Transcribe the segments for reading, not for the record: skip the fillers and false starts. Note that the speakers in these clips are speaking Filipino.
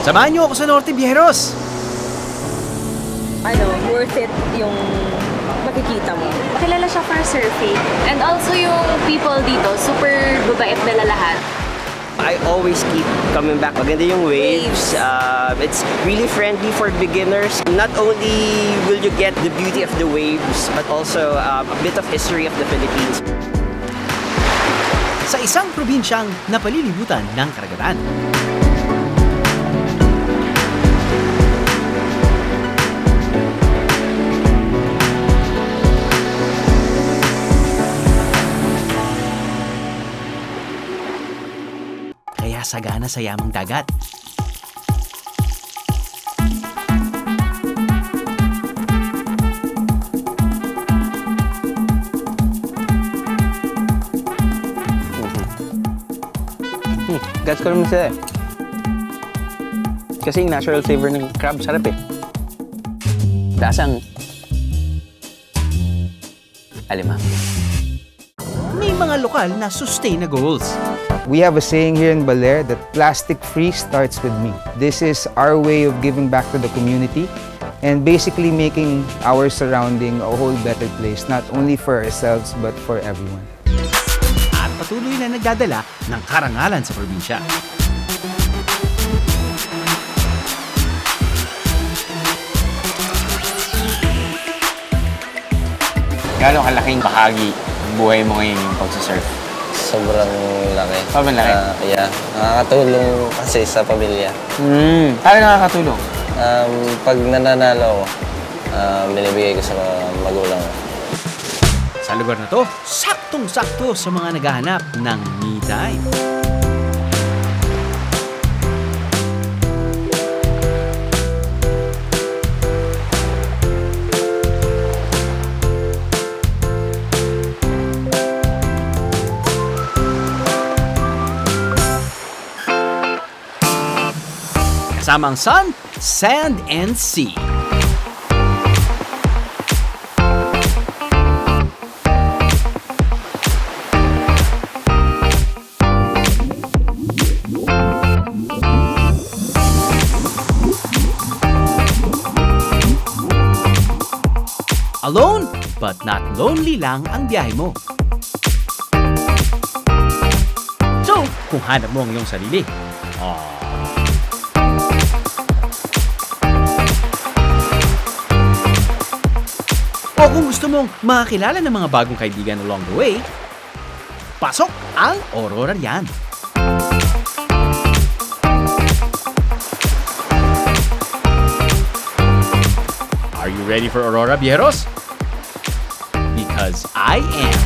Samahan niyo ako sa Norte, Bieros! Worth it yung makikita mo. Kilala siya for surfing. And also yung people dito, super babait na lahat. I always keep coming back. Maganda yung waves. It's really friendly for beginners. Not only will you get the beauty of the waves, but also a bit of history of the Philippines. Sa isang probinsyang napalilibutan ng karagatan. Kaya sagana sa yamang dagat. Gets ko naman sila eh. Kasi yung natural flavor ng crab, sarap eh. Lasang alimang. May mga lokal na sustain na goals. We have a saying here in Baler that plastic-free starts with me. This is our way of giving back to the community and basically making our surrounding a whole better place, not only for ourselves but for everyone. At patuloy na nagdadala ng karangalan sa probinsya. Gano'ng kalaking bahagi ng buhay mo ngayon yung pagsasurf? Sobrang laki. Sobrang laki? Yeah. Nakakatulong kasi sa pamilya. Paano nakakatulong? Pag nananalo ako, binibigay ko sa mga magulang ko. Sa lugar na to, saktong-sakto sa mga naghahanap ng me time. Kasama ang sun, sand, and sea. Alone, but not lonely lang ang biyahe mo. So, kung hanap mo ang iyong sarili, o kung gusto mong makakilala ng mga bagong kaibigan along the way, pasok ang Aurora riyan. Are you ready for Aurora, Bieros? Because I am.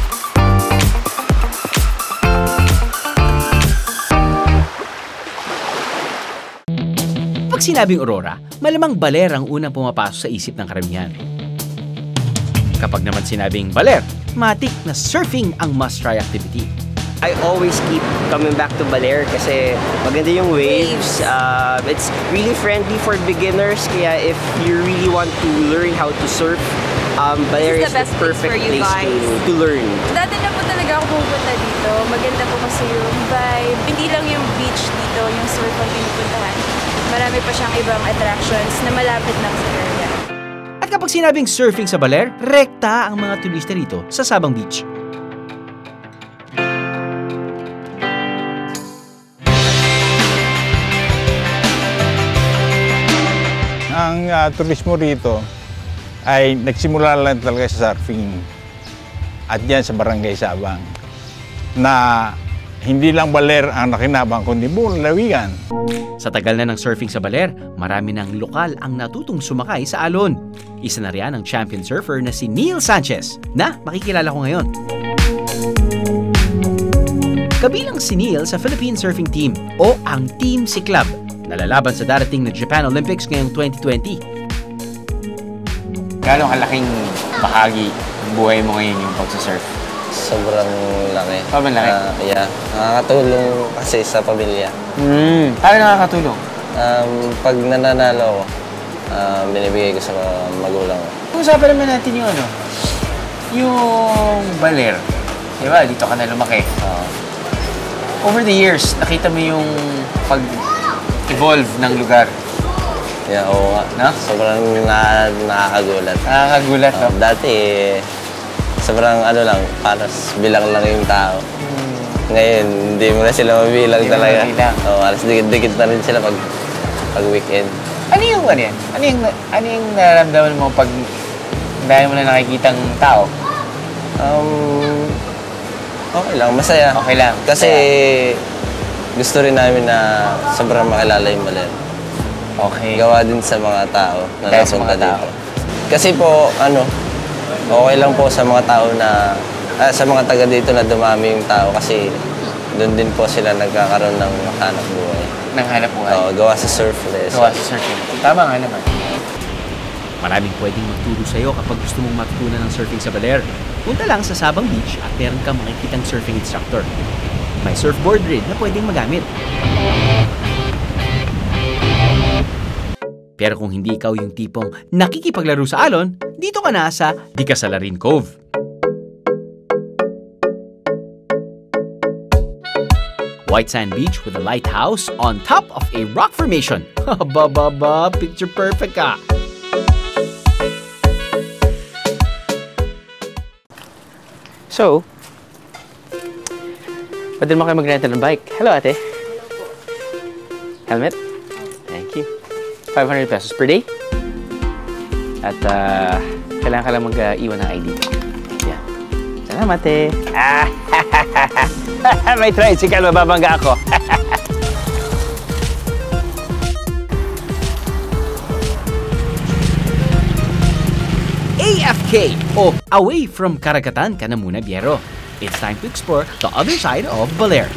Pag sinabing Aurora, malamang Baler ang unang pumapasok sa isip ng karamihan. Kapag naman sinabing Baler, matik na surfing ang must-try activity. I always keep coming back to Baler kasi maganda yung waves. It's really friendly for beginners. Kaya if you really want to learn how to surf, Baler is the perfect place to learn. Dati na po talaga ako pupunta dito. Maganda po kasi yung vibe. Hindi lang yung beach dito, yung surf ang pinupuntahan. Marami pa siyang ibang attractions na malapit lang sa area. At kapag sinabing surfing sa Baler, rekta ang mga turista rito sa Sabang Beach. Ang turismo rito ay nagsimula lang talaga sa surfing at yan sa Barangay Sabang na hindi lang Baler ang nakinabang kundi buong lalawigan. Sa tagal na ng surfing sa Baler, marami ng lokal ang natutong sumakay sa alon. Isa na riyan ang champion surfer na si Neil Sanchez na makikilala ko ngayon. Kabilang si Neil sa Philippine Surfing Team o ang Team Siklab na lalaban sa darating na Japan Olympics ngayong 2020. Gano'ng kalaking bahagi ng buhay mo ngayon yung pagsasurf? Sobrang laki. Sobrang laki? Yeah. Nakakatulong kasi sa pamilya. Paano nakakatulong? Pag nananalo ako, binibigay ko sa mga magulang ko. Usapan naman natin yung yung Baler. Diba, dito ka na lumaki. Over the years, nakita mo yung evolve ng lugar. Yeah, oo nga. No? Sobrang nakakagulat. Nakakagulat, no? Dati, sobrang ano lang, paras bilang lang yung tao. Ngayon, hindi mo na sila mabilang Hindi mo talaga. mabilang. Oo, alas dikit-dikit na rin sila pag weekend. Ano yung nararamdaman mo pag dahil mo na nakikitang tao? Okay lang, masaya. Okay lang. Kasi gusto rin namin na sobrang makilala yung Baler. Okay. Gawa din sa mga tao na Kaya sa napunta mga tao. dito. Kasi po, okay lang po sa mga tao na, sa mga taga dito na dumami yung tao kasi doon din po sila nagkakaroon ng hanap buhay. Nang hanap buhay? Oo, gawa sa surf. Gawa sa surfing. Tama nga naman. Maraming pwedeng magturo sa'yo kapag gusto mong matutunan ng surfing sa Baler. Punta lang sa Sabang Beach at meron kang makikitang surfing instructor. May surfboard rin na pwedeng magamit. Pero kung hindi ikaw yung tipong nakikipaglaro sa alon, dito ka na sa Di Kasalarin Cove. White sand beach with a lighthouse on top of a rock formation. Ba, picture perfect ka! So, pwede mo kayo mag-rental ng bike. Hello, ate. Helmet? Thank you. 500 pesos per day. At kailangan ka lang mag-iwan ng ID. Yeah. Salamat, ate. May tricycle, mababangga ako. AFK o away from karagatan ka na muna, biyero. It's time to explore the other side of Baler.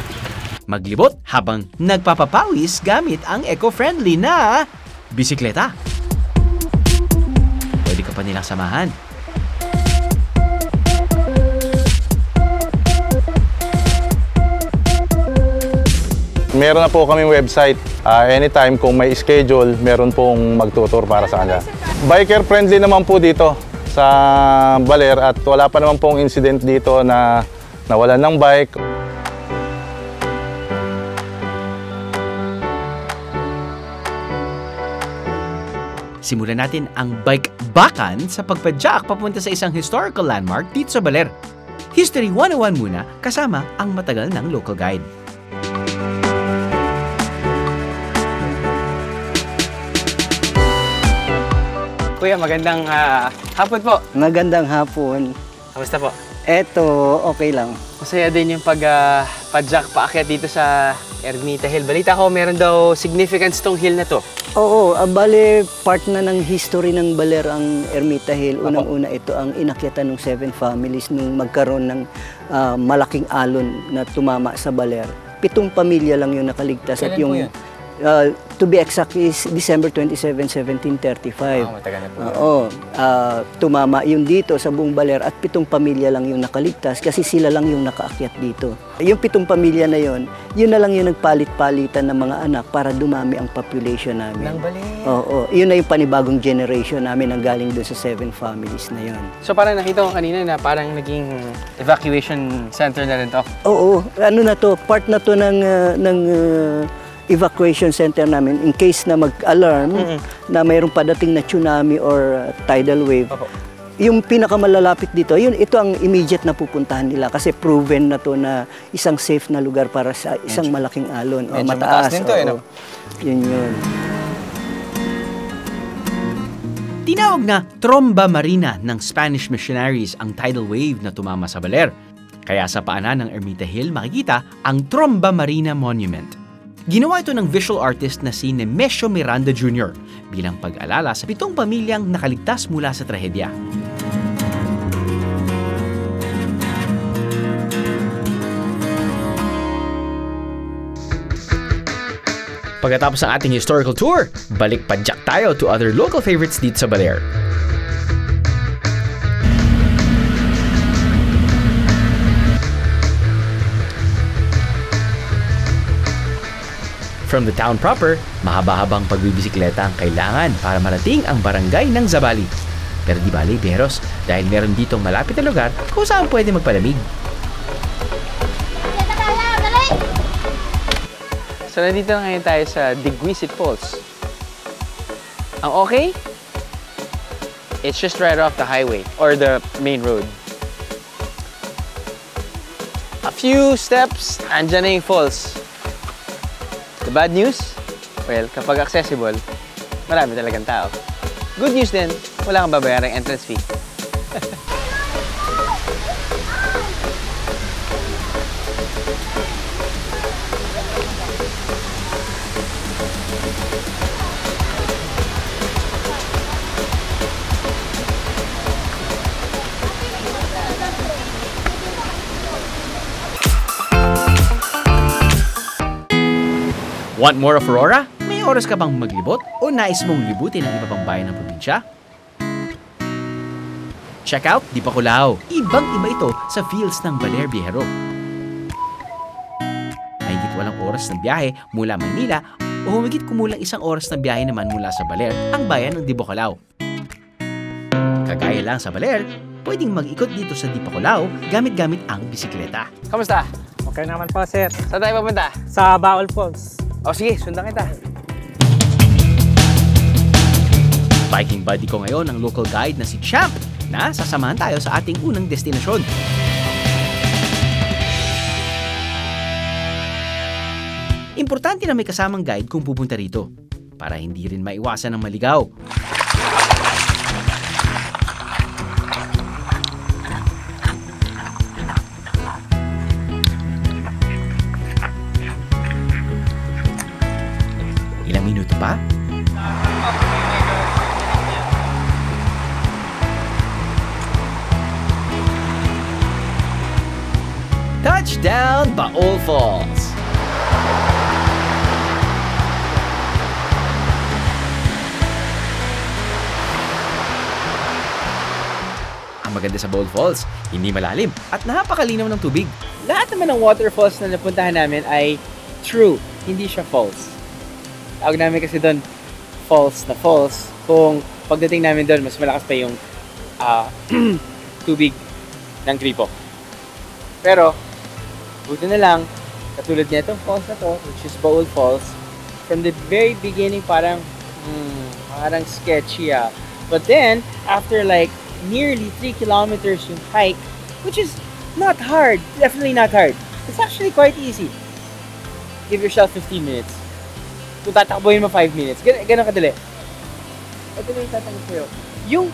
Maglibot habang nagpapapawis gamit ang eco-friendly na bisikleta. Pwede ka pa nilang samahan. Meron na po kaming website. Anytime kung may schedule, meron pong magtutur para sa kanila. Biker friendly naman po dito sa Baler at wala pa naman pong incident dito na nawalan ng bike. Simulan natin ang bike-bakan sa pagpadyak papunta sa isang historical landmark dito sa Baler. History 101 muna kasama ang matagal ng local guide. Kuya, magandang hapon po. Magandang hapon. Kamusta po? Eto, okay lang. Masaya din yung pag-padyak paakyat dito sa Ermita Hill. Balita ko, meron daw significance tong hill na to. Oo, bale, part na ng history ng Baler ang Ermita Hill. Unang-una ito ang inakyatan ng 7 families nung magkaroon ng malaking alon na tumama sa Baler. 7 pamilya lang yung nakaligtas. Kailan at yung po yun? To be exact is December 27, 1735. Matagal na po. Oo, tumama yun dito sa buong Baler at 7 pamilya lang yung nakaligtas kasi sila lang yung nakaakyat dito. Yung 7 pamilya na yun na lang yung nagpalit-palitan ng mga anak para dumami ang population namin. Nang Baler. Oo, yun na yung panibagong generation namin ang galing dun sa 7 families na yun. So parang nakita ko kanina na parang naging evacuation center na rin to. Oo, ano na to, part na to ng evacuation center namin in case na mag-alarm na mayroong padating na tsunami or tidal wave. Opo. Yung pinakamalalapit dito, ito ang immediate na pupuntahan nila kasi proven na to na isang safe na lugar para sa isang malaking alon. O Medyo mataas. mataas din to, no? Yun. Tinawag na tromba marina ng Spanish missionaries ang tidal wave na tumama sa Baler. Kaya sa paanan ng Ermita Hill makikita ang Tromba Marina Monument. Ginawa ito ng visual artist na si Nemesio Miranda Jr. bilang pag-alala sa 7 pamilyang nakaligtas mula sa trahedya. Pagkatapos ng ating historical tour, balik padyak tayo to other local favorites dito sa Baler. From the town proper, mahaba-habang pagbibisikleta ang kailangan para marating ang barangay ng Zambali. Pero di bali, Beros, dahil meron ditong malapit na lugar kung saan pwede magpalamig. So, nandito na ngayon tayo sa Diguisit Falls. Ang okay, it's just right off the highway or the main road. A few steps, andyan na yung falls. The bad news, well, kapag accessible, marami talagang tao. Good news din, wala kang babayarang entrance fee. Want more of Aurora? May oras ka bang maglibot o nais mong libutin ang iba pang bayan ng probinsya? Check out Dipaculao. Ibang-iba ito sa fields ng Baler Viejo. Mahigit walang oras ng biyahe mula Maynila o humigit kumulang isang oras ng biyahe naman mula sa Baler, ang bayan ng Dipaculao. Kagaya lang sa Baler, pwedeng mag-ikot dito sa Dipaculao gamit-gamit ang bisikleta. Kamusta? Okay naman po, sir. Saan tayo papunta? Sa Baol Falls. O sige, sundan kita. Biking buddy ko ngayon ang local guide na si Champ na sasamahan tayo sa ating unang destinasyon. Importante na may kasamang guide kung pupunta rito para hindi rin maiwasan ng maligaw. Ilang minuto pa? Touchdown, Baol Falls! Ang maganda sa Baol Falls, hindi malalim at napakalinaw ng tubig. Lahat naman ng waterfalls na napuntahan namin ay true, hindi siya false. Tawag namin kasi doon falls na falls. Kung pagdating namin doon, mas malakas pa yung tubig ng Kripo. Pero, buti na lang, katulad nitong falls na to, which is Baol Falls, from the very beginning parang sketchy But then, after like nearly 3 kilometers yung hike, which is not hard, definitely not hard. It's actually quite easy. Give yourself 15 minutes. Kung tatakbohin mo 5 minutes, gano'n kadali. Ito na yung tatanong sa'yo. Yung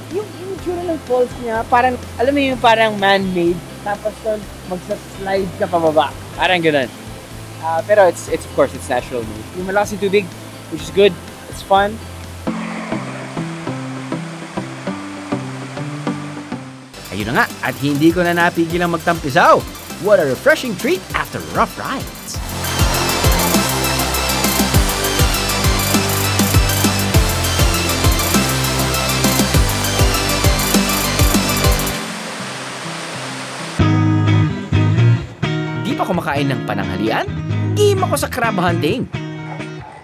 itsura ng falls niya, parang, alam mo yung parang man-made, tapos doon, magsa-slide ka pababa. Parang gano'n. Pero it's of course, it's natural move. Yung malakas yung tubig, which is good, it's fun. Ayun na nga, at hindi ko na napigil ang magtampisaw. What a refreshing treat after rough rides! Di pa kumakain ng pananghalian? Game ako sa crab hunting.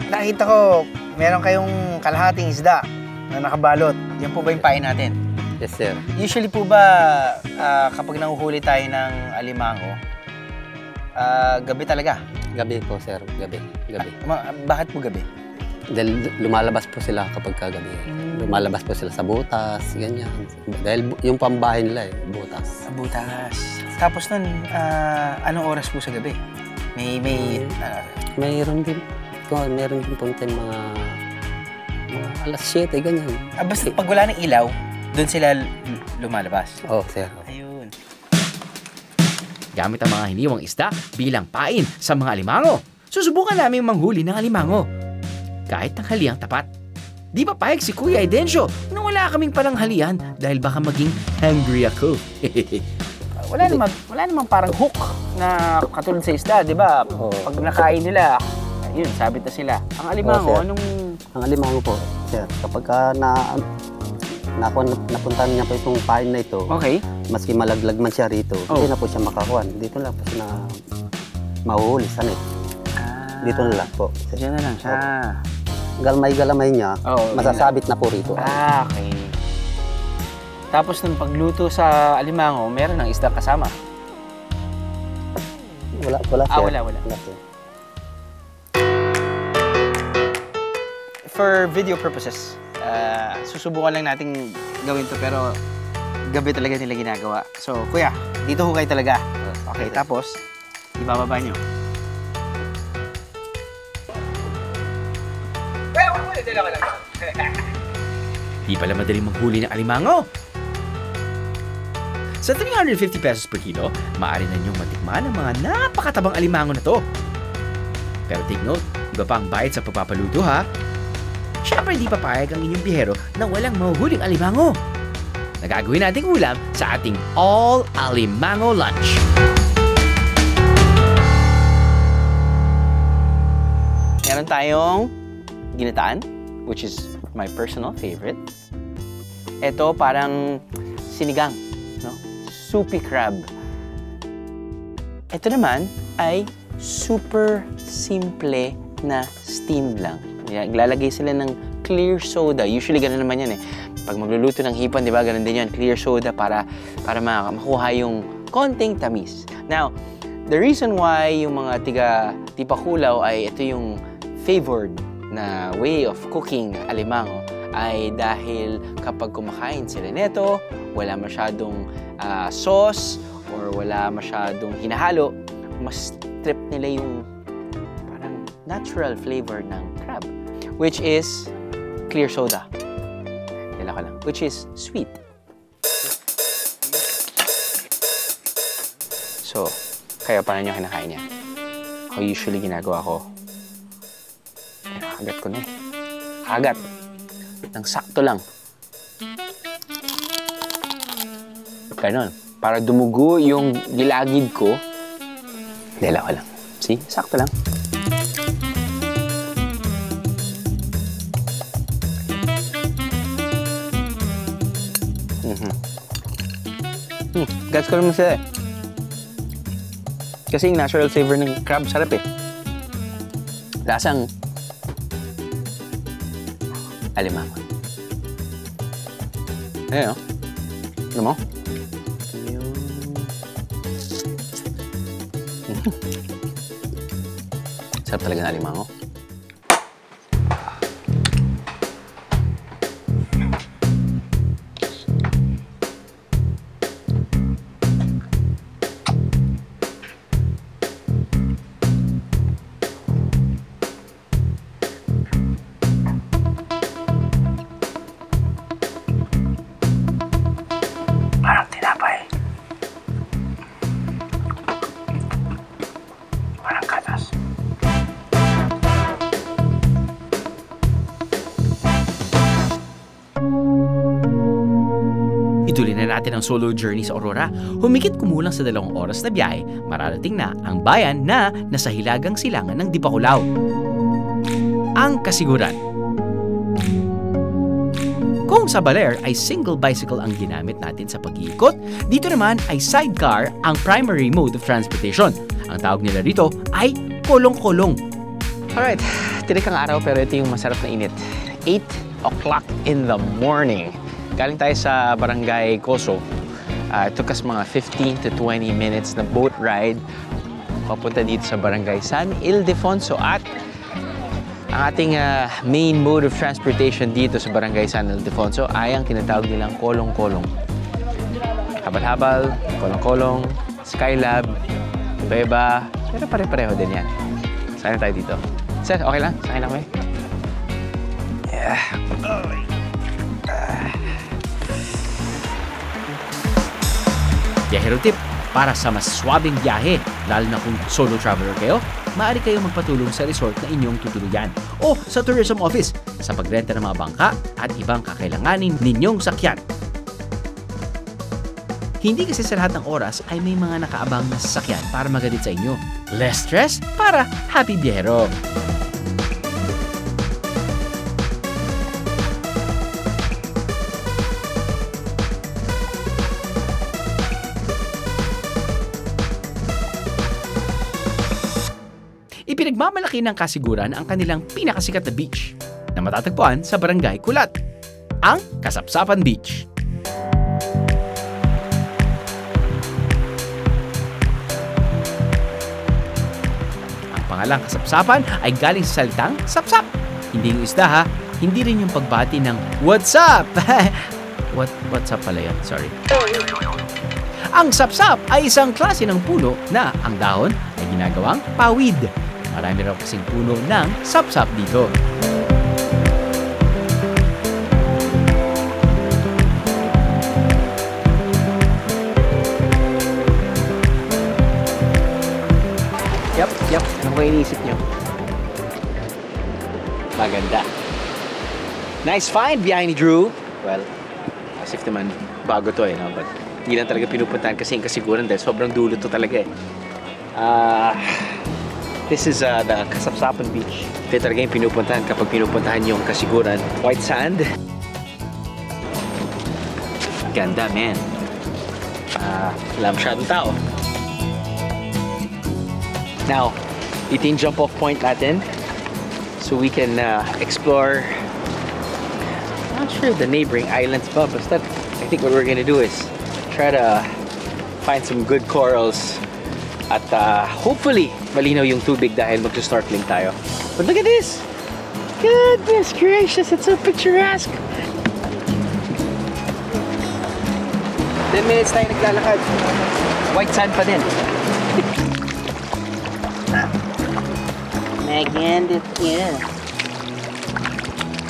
Nakita ko, meron kayong kalahating isda na nakabalot. Yan po ba yung pain natin? Yes, sir. Usually po ba kapag nanguhuli tayo ng alimango, gabi talaga? Gabi po, sir. Gabi. Bakit po gabi? Dahil lumalabas po sila kapag kagabi. Lumalabas po sila sa butas, ganyan. Dahil yung pambahay nila butas. Butas. Tapos nun, anong oras po sa gabi? Mayroon din po mga alas 7, ganyan. Basta pag wala ng ilaw, doon sila lumalabas? Oo, sir. Ayun. Gamit ang mga hiniwang isda bilang pain sa mga alimango. Susubukan namin manghuli ng alimango. Kahit tanghaliang tapat. Di ba payag si Kuya Edencio na wala kaming pananghalian dahil baka maging hungry ako. Wala namang parang hook na katulad sa isda, di ba? Pag nakain nila, yun, sabit na sila. Ang alimango, Ang alimango po, sir, kapag napuntahan niya po itong pain na ito, okay, maski malaglag man siya rito, hindi na po siya makakuha. Dito lang po siya mahuhuli sa net. Dito na lang po. Diyan na lang siya. Galamay niya, masasabit na po rito. Okay. Tapos nung pagluto sa alimango, meron ng isda kasama? Wala, sir. Wala. Sir. for video purposes. Susubukan lang natin gawin to pero gabi talaga nila ginagawa. So, kuya, dito hukay talaga. Okay, tapos, ibababa nyo. Di pala madaling manghuli ng alimango. Sa 350 pesos per kilo, maaari na niyong matikman ang mga napakatabang alimango na to. Pero take note, iba pa ang bayad sa pagpapaluto ha. Siyempre di papayag ang inyong bihero na walang mahuhuling alimango. Nagagawin nating ulam sa ating all alimango lunch. Meron tayong ginataan, which is my personal favorite. Ito parang sinigang, no? Soupy crab. Ito naman ay super simple na steamed lang. Lalagay sila ng clear soda. Usually ganun naman yan eh. Pag magluluto ng hipon, di ba, ganun din yan. Clear soda para makuha yung konting tamis. Now, the reason why yung mga tipa-kulaw ay ito yung favored na way of cooking alimango ay dahil kapag kumakain sila neto, wala masyadong sauce or wala masyadong hinahalo, mas trip nila yung parang natural flavor ng crab, which is clear soda. Dala ko lang. Which is sweet. So, kayo paano nyo kinakain yan? Ako usually ginagawa ko, hagat ko na eh. Hagat. Nang sakto lang. Ganon. Para dumugo yung gilagid ko, dala ko lang. See? Sakto lang. Gets ko naman sila eh. Kasi yung natural flavor ng crab, sarap eh. Lasang alimango. Ayan o. Ano mo? Sarap talaga ng alimango. Parang tinapay. Parang katas. Ituloy na natin ang solo journey sa Aurora. Humigit kumulang sa 2 oras na biyahe, mararating na ang bayan na nasa hilagang silangan ng Dipakulaw. Ang kasiguran. Kung sa Baler ay single bicycle ang ginamit natin sa pag-iikot, dito naman ay sidecar ang primary mode of transportation. Ang tawag nila dito ay kolong-kolong. Alright, tirik ang araw pero ito yung masarap na init. 8 o'clock in the morning. Galing tayo sa Barangay Coso. It took us mga 15 to 20 minutes na boat ride papunta dito sa Barangay San Ildefonso at ang ating main mode of transportation dito sa Barangay San Ildefonso ay ang tinatawag nilang kolong-kolong. Habal-habal, kolong-kolong, Skylab, iba-iba, pero pare-pareho din yan. Saan tayo dito? Sir, okay lang? Sakay lang kami? Yeah. Biyahero tip, para sa mas swabing biyahe, lalo na kung solo traveler kayo, maaari kayong magpatulong sa resort na inyong tutuluyan o sa tourism office sa pagrenta ng mga bangka at ibang kakailanganin ninyong sakyan. Hindi kasi sa lahat ng oras ay may mga nakaabang na sasakyan para magatid sa inyo. Less stress para happy biyahero! Ipinagmamalaki ng kasiguran ang kanilang pinakasikat na beach na matatagpuan sa Barangay Kulat, ang Kasapsapan Beach. Ang pangalang Kasapsapan ay galing sa salitang sapsap. Hindi yung isda ha, hindi rin yung pagbati ng "What's up?" What's up pala yan? Sorry. Ang sapsap ay isang klase ng puno na ang dahon ay ginagawang pawid. Marami raw kasing puno ng sapsap dito. Yep. Ano ba iniisip nyo? Maganda. Nice find behind ni Drew. Well, as if naman bago to no? But hindi lang talaga pinupuntahan kasi yung kasiguran dahil sobrang dulo to talaga This is the Kasapsapan Beach. Ito talaga yung pinupuntahan kapag pinupuntahan yung kasiguran. White sand. Ganda, man. Wala masyadong tao. Now, ito yung jump-off point natin. So we can explore, I'm not sure the neighboring islands pa, basta I think what we're gonna do is try to find some good corals at hopefully malinaw yung tubig dahil mag-snorkeling tayo. But look at this! Goodness gracious, it's so picturesque! 10 minutes tayo naglalakad. White sand pa din. Maganda yan.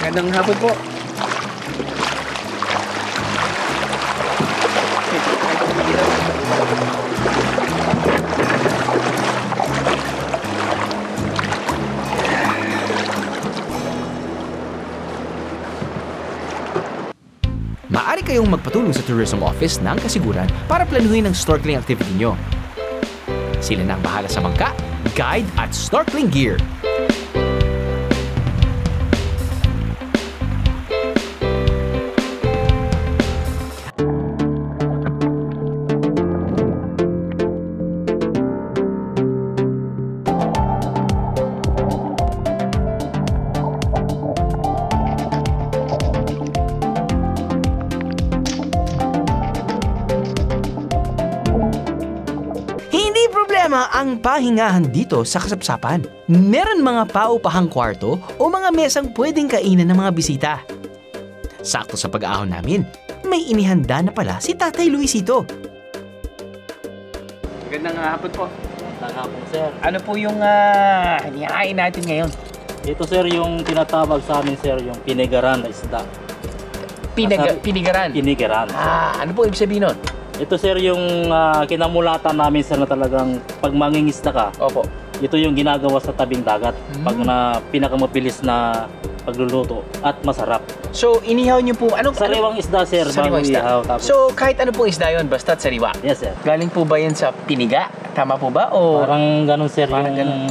Gandang hapon po. Maaari kayong magpatulong sa Tourism Office ng Kasiguran para planuhin ang snorkeling activity nyo. Sila na ang bahala sa bangka, guide at snorkeling gear. Ang pahingahan dito sa Kasapsapan. Meron mga paupahang kwarto o mga mesang pwedeng kainan ng mga bisita. Sakto sa pag-aahon namin, may inihanda na pala si Tatay Luisito. Magandang hapon po. Magandang hapon, sir. Ano po yung hinihain natin ngayon? Ito, sir, yung tinatawag sa amin, sir, yung pinigaran na isda. Pinigaran? Pinigaran. Ano po ibig sabihin nun? Ito, sir, yung kinamulatan namin, sir, na talagang pag mangingisda ka. Opo. Ito yung ginagawa sa tabing dagat. Pag na pinakamabilis na pagluluto at masarap. So, inihaw niyo po, sariwang isda, sir. Sariwang isda. Ihaw, tapos. So, kahit ano pong isda yun, basta't sariwa? Yes, sir. Galing po ba yan sa piniga? Tama po ba? O parang ganun, sir. Parang ganun.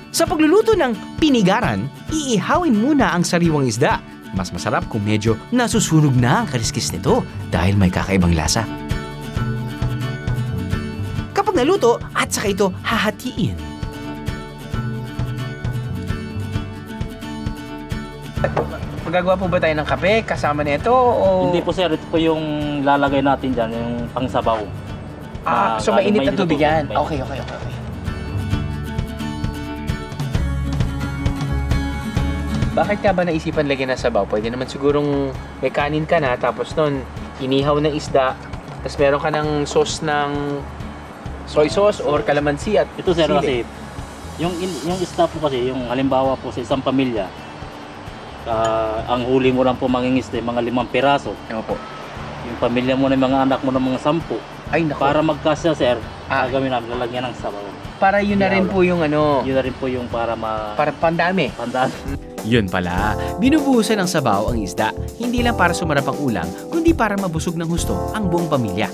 Sa pagluluto ng pinigaran, iihawin muna ang sariwang isda. Mas masarap kung medyo nasusunog na ang kaliskis nito dahil may kakaibang lasa. Kapag naluto at saka ito hahatiin. Magagawa po ba tayo ng kape kasama nito o Hindi po, sir, ito po yung lalagay natin diyan, yung pangsabaw. So mainit na tubig yan. Okay. Bakit ka ba naisipan lagyan ng sabaw? Pwede naman sigurong may kanin ka na, tapos nun, inihaw ng isda, tapos meron ka ng sauce ng soy sauce or kalamansi at ito, sir, sili. kasi yung isda po kasi, yung halimbawa po sa isang pamilya, ang huli mo lang po mangingisda, mga 5 piraso. Opo. Yung pamilya mo na mga anak mo ng mga 10. Ay, naku. Para magkasya, sir, gagawin namin, lalagyan ng sabaw. Para yun na rin po yung ano. Yun na rin po yung para pandami. Yun pala, binubuhusan ng sabaw ang isda, hindi lang para sumarap ang ulam, kundi para mabusog ng husto ang buong pamilya.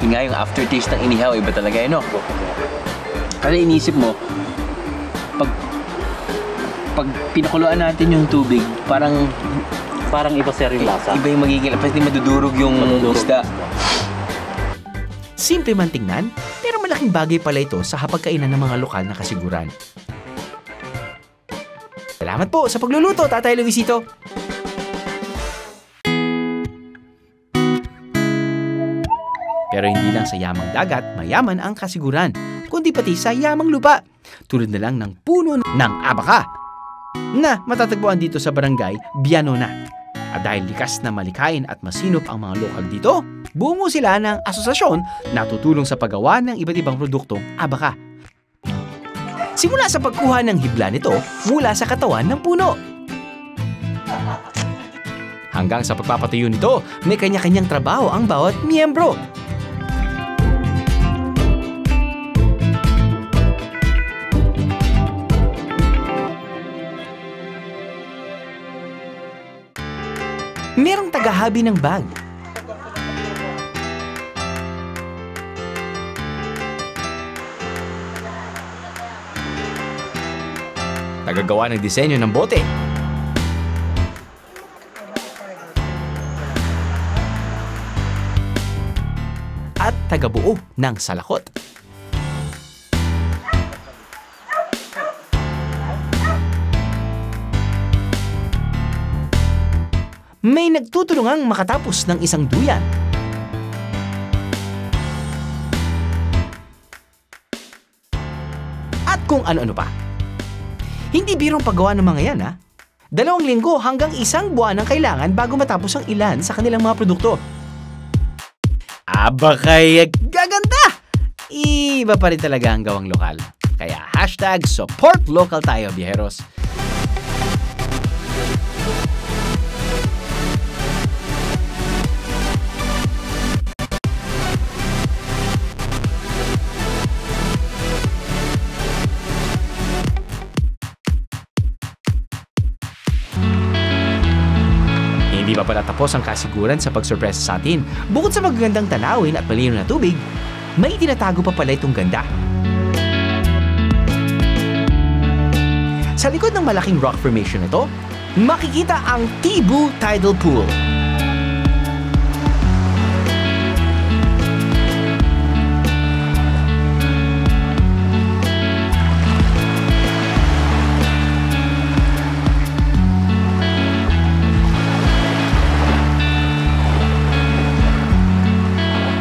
Yun nga yung aftertaste ng inihaw, iba talaga yun, no? Kasi inisip mo, pag pinakuluan natin yung tubig, parang iba, sir, yung lasa. Iba yung magiging, pwede madudurog yung isda. Simple man tingnan, pero malaking bagay pala ito sa hapagkainan ng mga lokal na kasiguran. Salamat po sa pagluluto, Tatay Luisito! Pero hindi lang sa yamang dagat, mayaman ang kasiguran, kundi kundi pati sa yamang lupa, tulad na lang ng puno ng abaka na matatagpuan dito sa barangay Bianona. At dahil likas na malikain at masinop ang mga lokal dito, bumuo sila ng asosasyon na tutulong sa paggawa ng iba't ibang produktong abaka. Simula sa pagkuha ng hibla nito mula sa katawan ng puno, hanggang sa pagpapatuyo nito, may kanya-kanyang trabaho ang bawat miyembro. Merong tagahabi ng bag. Tagagawa ng disenyo ng bote. At tagabuo ng salakot. May nagtutulungang makatapos ng isang duyan. At kung ano-ano pa. Hindi birong paggawa ng mga yan, ha? 2 linggo hanggang 1 buwan ang kailangan bago matapos ang ilan sa kanilang mga produkto. Aba kaya gaganda! Iba pa rin talaga ang gawang lokal. Kaya #SupportLocalTayo tayo, biyeros. Hindi pa pala tapos ang kasiguran sa pagsurpresa sa atin. Bukod sa magagandang tanawin at malinaw na tubig, may tinatago pa pala itong ganda. Sa likod ng malaking rock formation nito, makikita ang Tibu Tidal Pool.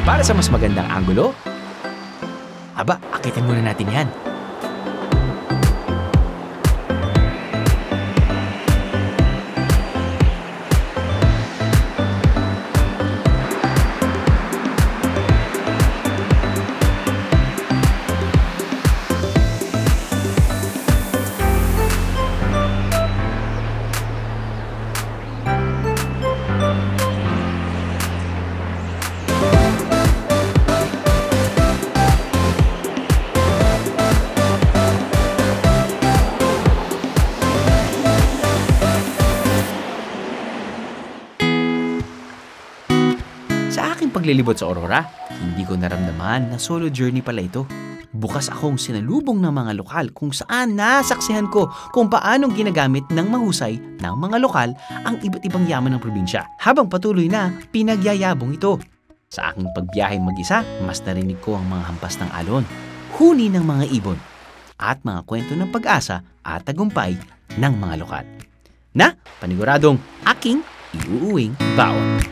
Para sa mas magandang anggulo, akitin muna natin yan. Paglilibot sa Aurora, hindi ko naramdaman na solo journey pala ito. Bukas akong sinalubong ng mga lokal kung saan nasaksihan ko kung paanong ginagamit ng mahusay ng mga lokal ang iba't ibang yaman ng probinsya. Habang patuloy na pinagyayabong ito. Sa aking pagbiyahe mag-isa, mas narinig ko ang mga hampas ng alon, huni ng mga ibon, at mga kwento ng pag-asa at tagumpay ng mga lokal. Na paniguradong aking iuuwing baon.